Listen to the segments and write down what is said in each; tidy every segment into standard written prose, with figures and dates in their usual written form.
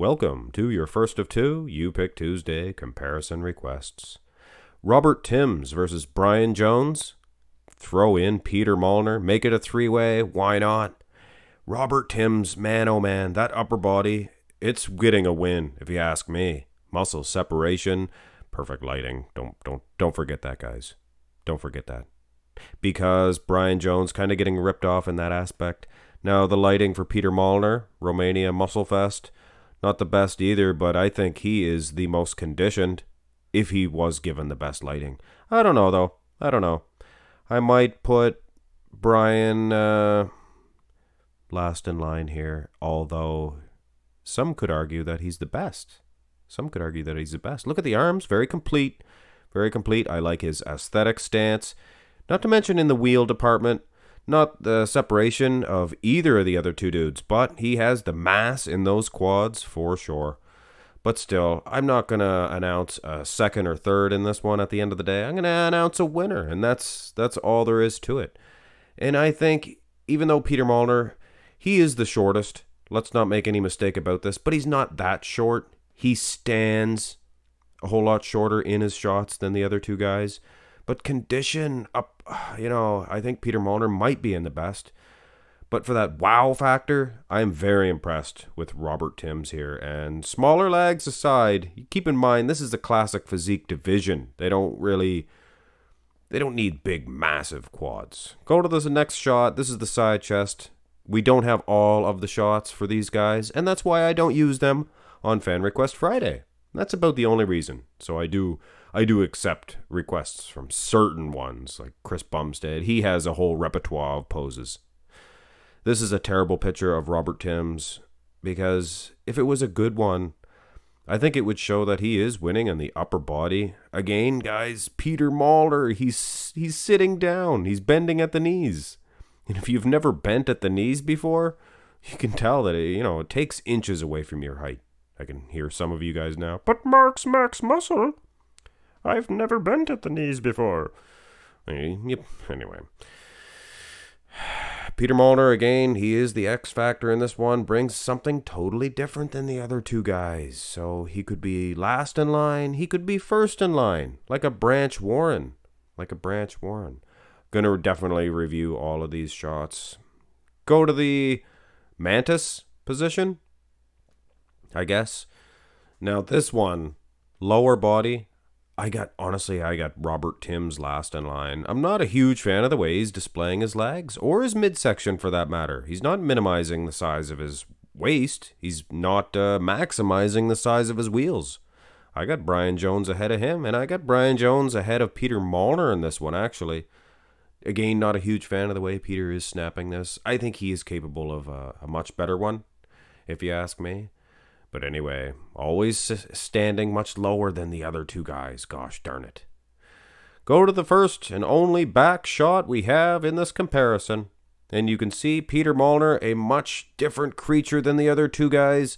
Welcome to your first of two You Pick Tuesday comparison requests. Robert Timms versus Bryan Jones. Throw in Peter Molnar. Make it a three-way. Why not? Robert Timms, man oh man, that upper body, it's getting a win if you ask me. Muscle separation, perfect lighting. Don't forget that, guys. Don't forget that. Because Bryan Jones kind of getting ripped off in that aspect. Now the lighting for Peter Molnar, Romania Muscle Fest, not the best either, but I think he is the most conditioned if he was given the best lighting. I don't know, though. I don't know. I might put Bryan last in line here, although some could argue that he's the best. Some could argue that he's the best. Look at the arms. Very complete. Very complete. I like his aesthetic stance. Not to mention in the wheel department. Not the separation of either of the other two dudes, but he has the mass in those quads for sure. But still, I'm not going to announce a second or third in this one at the end of the day. I'm going to announce a winner, and that's all there is to it. And I think, even though Peter Molnar, he is the shortest, let's not make any mistake about this, but he's not that short. He stands a whole lot shorter in his shots than the other two guys. But condition up, I think Peter Molnar might be in the best. But for that wow factor, I am very impressed with Robert Timms here. And smaller legs aside, keep in mind, this is the classic physique division. They don't need big, massive quads. Go to this next shot. This is the side chest. We don't have all of the shots for these guys, and that's why I don't use them on Fan Request Friday. That's about the only reason. So I do accept requests from certain ones, like Chris Bumstead. He has a whole repertoire of poses. This is a terrible picture of Robert Timms, because if it was a good one, I think it would show that he is winning on the upper body. Again, guys, Peter Molnar, he's sitting down. He's bending at the knees. And if you've never bent at the knees before, you can tell that it takes inches away from your height. I can hear some of you guys now, but Mark's max muscle. I've never bent at the knees before. Yep. Anyway. Peter Molnar, again, he is the X factor in this one, brings something totally different than the other two guys. So he could be last in line, he could be first in line, like a Branch Warren. Gonna definitely review all of these shots. Go to the Mantis position, I guess. Now this one, lower body, I got Robert Timms last in line. I'm not a huge fan of the way he's displaying his legs, or his midsection for that matter. He's not minimizing the size of his waist. He's not maximizing the size of his wheels. I got Bryan Jones ahead of him, and I got Bryan Jones ahead of Peter Molnar in this one, actually. Again, not a huge fan of the way Peter is snapping this. I think he is capable of a much better one, if you ask me. But anyway, always standing much lower than the other two guys. Gosh darn it. Go to the first and only back shot we have in this comparison. And you can see Peter Molnar, a much different creature than the other two guys.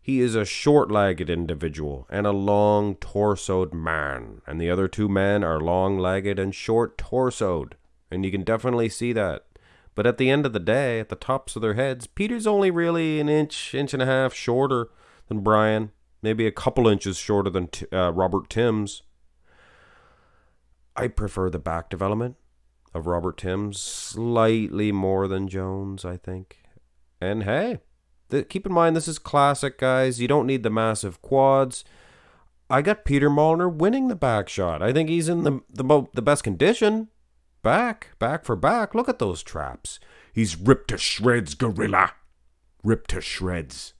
He is a short-legged individual and a long-torsoed man. And the other two men are long-legged and short-torsoed. And you can definitely see that. But at the end of the day, at the tops of their heads, Peter's only really an inch and a half shorter than Bryan. Maybe a couple inches shorter than Robert Timms. I prefer the back development of Robert Timms slightly more than Jones, I think. And hey, keep in mind, this is classic, guys. You don't need the massive quads. I got Peter Molnar winning the back shot. I think he's in the best condition. Back for back. Look at those traps. He's ripped to shreds, gorilla. Ripped to shreds.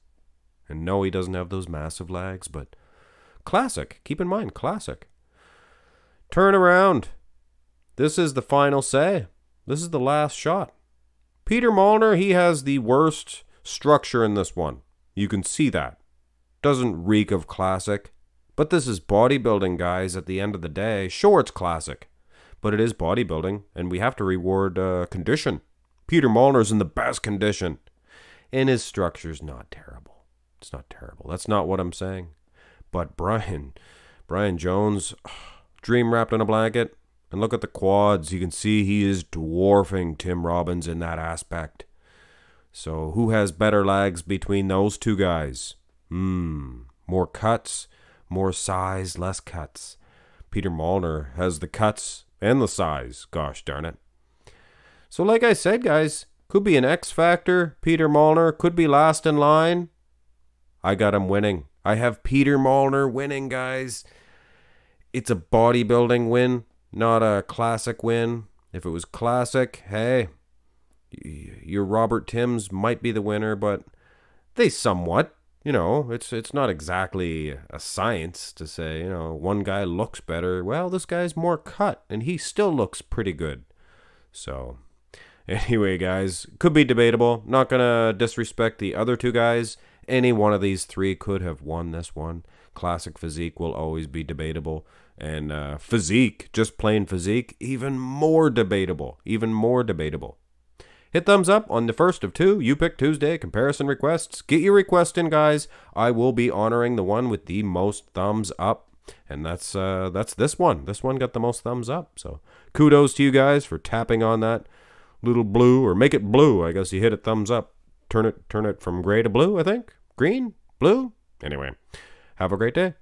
And no, he doesn't have those massive legs, but classic. Keep in mind, classic. Turn around. This is the final say. This is the last shot. Peter Molnar, he has the worst structure in this one. You can see that. Doesn't reek of classic. But this is bodybuilding, guys, at the end of the day. Sure, it's classic. But it is bodybuilding, and we have to reward condition. Peter Molnar's in the best condition. And his structure's not terrible. It's not terrible. That's not what I'm saying. But Bryan Jones, dream wrapped in a blanket. And look at the quads. You can see he is dwarfing Tim Robbins in that aspect. So who has better legs between those two guys? More cuts, more size, less cuts. Peter Molnar has the cuts and the size, gosh darn it. So like I said, guys, could be an X factor. Peter Molnar could be last in line. I got him winning. I have Peter Molnar winning, guys. It's a bodybuilding win, not a classic win. If it was classic, hey, your Robert Timms might be the winner, but they somewhat, it's not exactly a science to say, one guy looks better. Well, this guy's more cut, and he still looks pretty good. So, anyway, guys, could be debatable. Not going to disrespect the other two guys. Any one of these three could have won this one. Classic physique will always be debatable. And physique, just plain physique, even more debatable. Even more debatable. Hit thumbs up on the first of two You Pick Tuesday comparison requests. Get your request in, guys. I will be honoring the one with the most thumbs up. And that's this one. This one got the most thumbs up. So kudos to you guys for tapping on that little blue, or make it blue. I guess you hit it thumbs up. Turn it from gray to blue, I think. Green? Blue? Anyway, have a great day.